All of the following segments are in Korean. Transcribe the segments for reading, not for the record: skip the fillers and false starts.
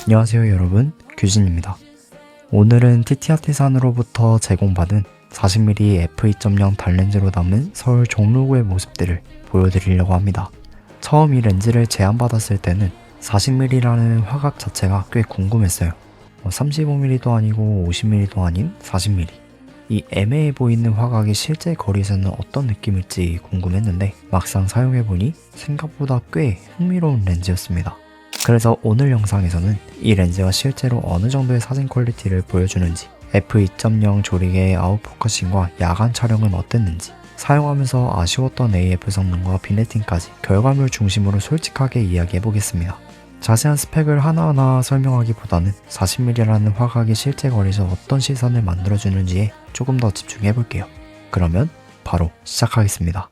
안녕하세요 여러분, 규진입니다. 오늘은 TT아티산으로부터 제공받은 40mm f2.0 단렌즈로 담은 서울 종로구의 모습들을 보여드리려고 합니다. 처음 이 렌즈를 제안받았을 때는 40mm라는 화각 자체가 꽤 궁금했어요. 35mm도 아니고 50mm도 아닌 40mm. 이 애매해 보이는 화각이 실제 거리에서는 어떤 느낌일지 궁금했는데 막상 사용해보니 생각보다 꽤 흥미로운 렌즈였습니다. 그래서 오늘 영상에서는 이 렌즈가 실제로 어느 정도의 사진 퀄리티를 보여주는지, f2.0 조리개의 아웃포커싱과 야간 촬영은 어땠는지, 사용하면서 아쉬웠던 AF 성능과 비네팅까지 결과물 중심으로 솔직하게 이야기해보겠습니다. 자세한 스펙을 하나하나 설명하기보다는 40mm라는 화각이 실제 거리에서 어떤 시선을 만들어주는지에 조금 더 집중해볼게요. 그러면 바로 시작하겠습니다.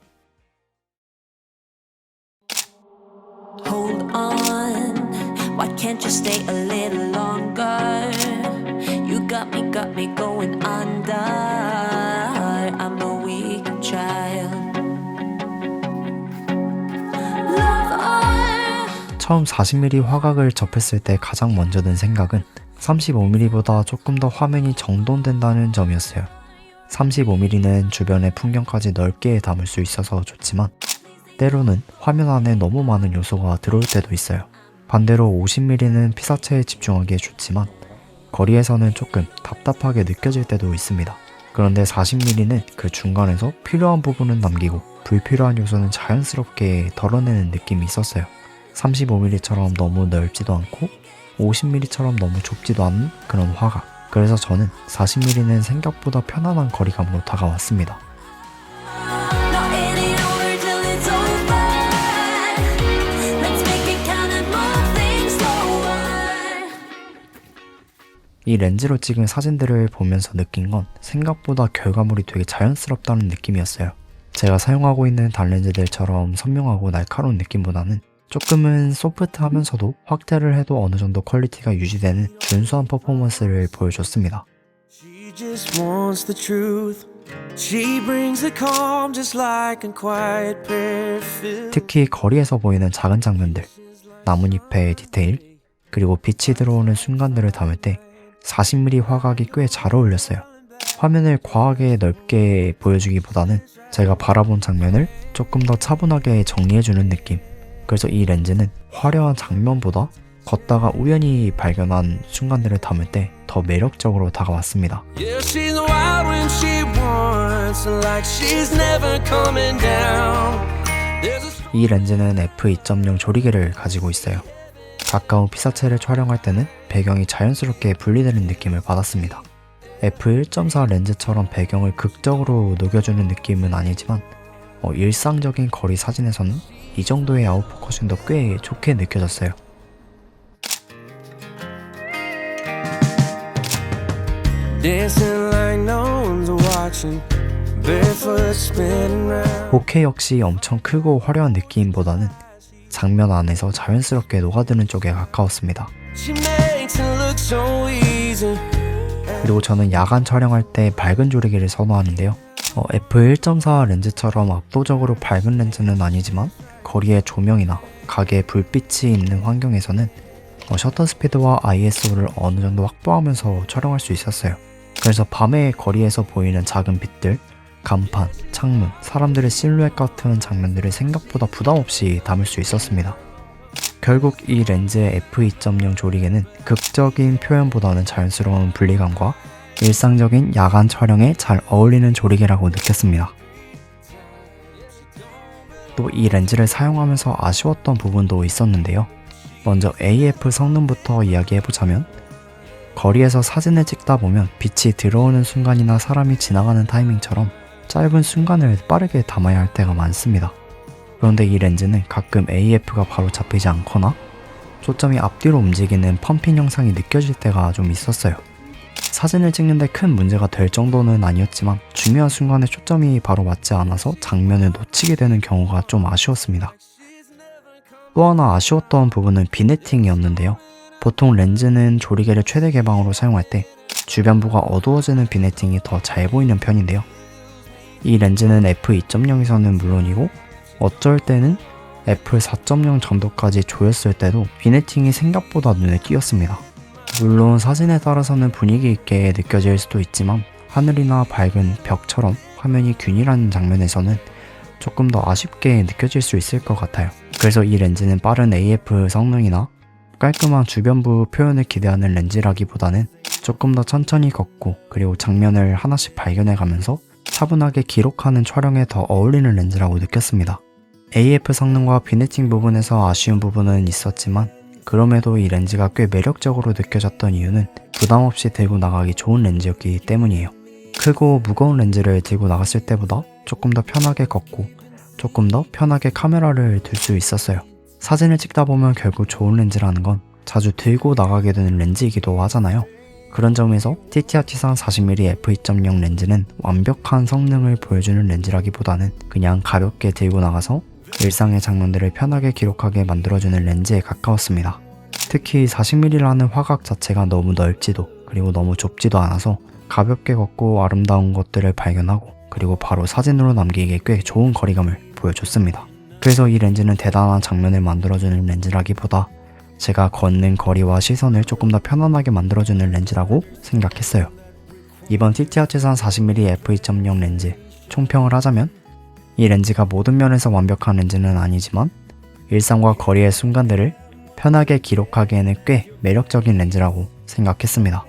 Hold on, why can't you stay a little longer? You got me going under. I'm a weak child. 처음 40mm 화각을 접했을 때 가장 먼저 든 생각은 35mm보다 조금 더 화면이 정돈된다는 점이었어요. 35mm는 주변의 풍경까지 넓게 담을 수 있어서 좋지만 때로는 화면 안에 너무 많은 요소가 들어올 때도 있어요. 반대로 50mm는 피사체에 집중하기에 좋지만 거리에서는 조금 답답하게 느껴질 때도 있습니다. 그런데 40mm는 그 중간에서 필요한 부분은 남기고 불필요한 요소는 자연스럽게 덜어내는 느낌이 있었어요. 35mm처럼 너무 넓지도 않고 50mm처럼 너무 좁지도 않은 그런 화각. 그래서 저는 40mm는 생각보다 편안한 거리감으로 다가왔습니다. 이 렌즈로 찍은 사진들을 보면서 느낀 건 생각보다 결과물이 되게 자연스럽다는 느낌이었어요. 제가 사용하고 있는 단렌즈들처럼 선명하고 날카로운 느낌보다는 조금은 소프트하면서도 확대를 해도 어느 정도 퀄리티가 유지되는 준수한 퍼포먼스를 보여줬습니다. She just wants the truth. She brings the calm just like a quiet prayer filled. 특히 거리에서 보이는 작은 장면들, 나뭇잎의 디테일, 그리고 빛이 들어오는 순간들을 담을 때 40mm 화각이 꽤 잘 어울렸어요. 화면을 과하게 넓게 보여주기보다는 제가 바라본 장면을 조금 더 차분하게 정리해주는 느낌. 그래서 이 렌즈는 화려한 장면보다 걷다가 우연히 발견한 순간들을 담을 때 더 매력적으로 다가왔습니다. Yeah, she's wild when she wants, like she's never coming down. There's a 이 렌즈는 f2.0 조리개를 가지고 있어요. 가까운 피사체를 촬영할 때는 배경이 자연스럽게 분리되는 느낌을 받았습니다. f1.4 렌즈처럼 배경을 극적으로 녹여주는 느낌은 아니지만 일상적인 거리 사진에서는 이 정도의 아웃포커싱도 꽤 좋게 느껴졌어요. dancing like no one's watching. Barefoot spinning round. bokeh 역시 엄청 크고 화려한 느낌보다는 장면 안에서 자연스럽게 녹아드는 쪽에 가까웠습니다. She makes it look so easy. 그리고 저는 야간 촬영할 때 밝은 조리개를 선호하는데요. f1.4 렌즈처럼 압도적으로 밝은 렌즈는 아니지만 거리의 조명이나 가게에 불빛이 있는 환경에서는 셔터 스피드와 ISO를 어느 정도 확보하면서 촬영할 수 있었어요. 그래서 밤에 거리에서 보이는 작은 빛들, 간판, 창문, 사람들의 실루엣 같은 장면들을 생각보다 부담없이 담을 수 있었습니다. 결국 이 렌즈의 f2.0 조리개는 극적인 표현보다는 자연스러운 분리감과 일상적인 야간 촬영에 잘 어울리는 조리개라고 느꼈습니다. 또 이 렌즈를 사용하면서 아쉬웠던 부분도 있었는데요. 먼저 AF 성능부터 이야기해보자면 거리에서 사진을 찍다 보면 빛이 들어오는 순간이나 사람이 지나가는 타이밍처럼 짧은 순간을 빠르게 담아야 할 때가 많습니다. 그런데 이 렌즈는 가끔 AF가 바로 잡히지 않거나 초점이 앞뒤로 움직이는 펌핑 현상이 느껴질 때가 좀 있었어요. 사진을 찍는데 큰 문제가 될 정도는 아니었지만 중요한 순간에 초점이 바로 맞지 않아서 장면을 놓치게 되는 경우가 좀 아쉬웠습니다. 또 하나 아쉬웠던 부분은 비네팅이었는데요. 보통 렌즈는 조리개를 최대 개방으로 사용할 때 주변부가 어두워지는 비네팅이 더 잘 보이는 편인데요. 이 렌즈는 f2.0에서는 물론이고 어쩔 때는 f4.0 정도까지 조였을 때도 비네팅이 생각보다 눈에 띄었습니다. 물론 사진에 따라서는 분위기 있게 느껴질 수도 있지만 하늘이나 밝은 벽처럼 화면이 균일한 장면에서는 조금 더 아쉽게 느껴질 수 있을 것 같아요. 그래서 이 렌즈는 빠른 AF 성능이나 깔끔한 주변부 표현을 기대하는 렌즈라기보다는 조금 더 천천히 걷고 그리고 장면을 하나씩 발견해가면서 차분하게 기록하는 촬영에 더 어울리는 렌즈라고 느꼈습니다. AF 성능과 비네팅 부분에서 아쉬운 부분은 있었지만 그럼에도 이 렌즈가 꽤 매력적으로 느껴졌던 이유는 부담없이 들고 나가기 좋은 렌즈였기 때문이에요. 크고 무거운 렌즈를 들고 나갔을 때보다 조금 더 편하게 걷고 조금 더 편하게 카메라를 들 수 있었어요. 사진을 찍다 보면 결국 좋은 렌즈라는 건 자주 들고 나가게 되는 렌즈이기도 하잖아요. 그런 점에서 TTR-T3 40mm f2.0 렌즈는 완벽한 성능을 보여주는 렌즈라기보다는 그냥 가볍게 들고 나가서 일상의 장면들을 편하게 기록하게 만들어주는 렌즈에 가까웠습니다. 특히 40mm라는 화각 자체가 너무 넓지도 그리고 너무 좁지도 않아서 가볍게 걷고 아름다운 것들을 발견하고 그리고 바로 사진으로 남기기에 꽤 좋은 거리감을 보여줬습니다. 그래서 이 렌즈는 대단한 장면을 만들어주는 렌즈라기보다 제가 걷는 거리와 시선을 조금 더 편안하게 만들어주는 렌즈라고 생각했어요. 이번 TTR-T3 40mm f2.0 렌즈 총평을 하자면 이 렌즈가 모든 면에서 완벽한 렌즈는 아니지만 일상과 거리의 순간들을 편하게 기록하기에는 꽤 매력적인 렌즈라고 생각했습니다.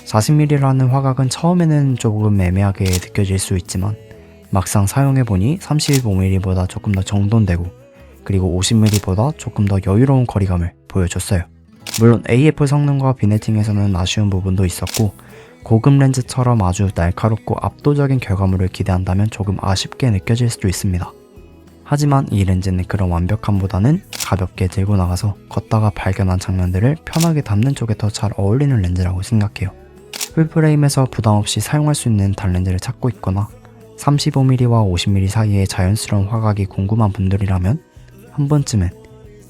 40mm라는 화각은 처음에는 조금 애매하게 느껴질 수 있지만 막상 사용해보니 35mm보다 조금 더 정돈되고 그리고 50mm보다 조금 더 여유로운 거리감을 보여줬어요. 물론 AF 성능과 비네팅에서는 아쉬운 부분도 있었고 고급 렌즈처럼 아주 날카롭고 압도적인 결과물을 기대한다면 조금 아쉽게 느껴질 수도 있습니다. 하지만 이 렌즈는 그런 완벽함보다는 가볍게 들고 나가서 걷다가 발견한 장면들을 편하게 담는 쪽에 더 잘 어울리는 렌즈라고 생각해요. 풀프레임에서 부담없이 사용할 수 있는 단렌즈를 찾고 있거나 35mm와 50mm 사이의 자연스러운 화각이 궁금한 분들이라면 한 번쯤은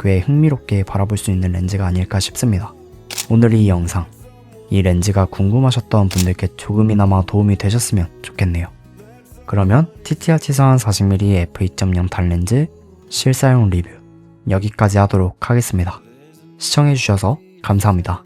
꽤 흥미롭게 바라볼 수 있는 렌즈가 아닐까 싶습니다. 오늘 이 영상, 이 렌즈가 궁금하셨던 분들께 조금이나마 도움이 되셨으면 좋겠네요. 그러면 TTR-T3 40mm f2.0 단렌즈 실사용 리뷰 여기까지 하도록 하겠습니다. 시청해주셔서 감사합니다.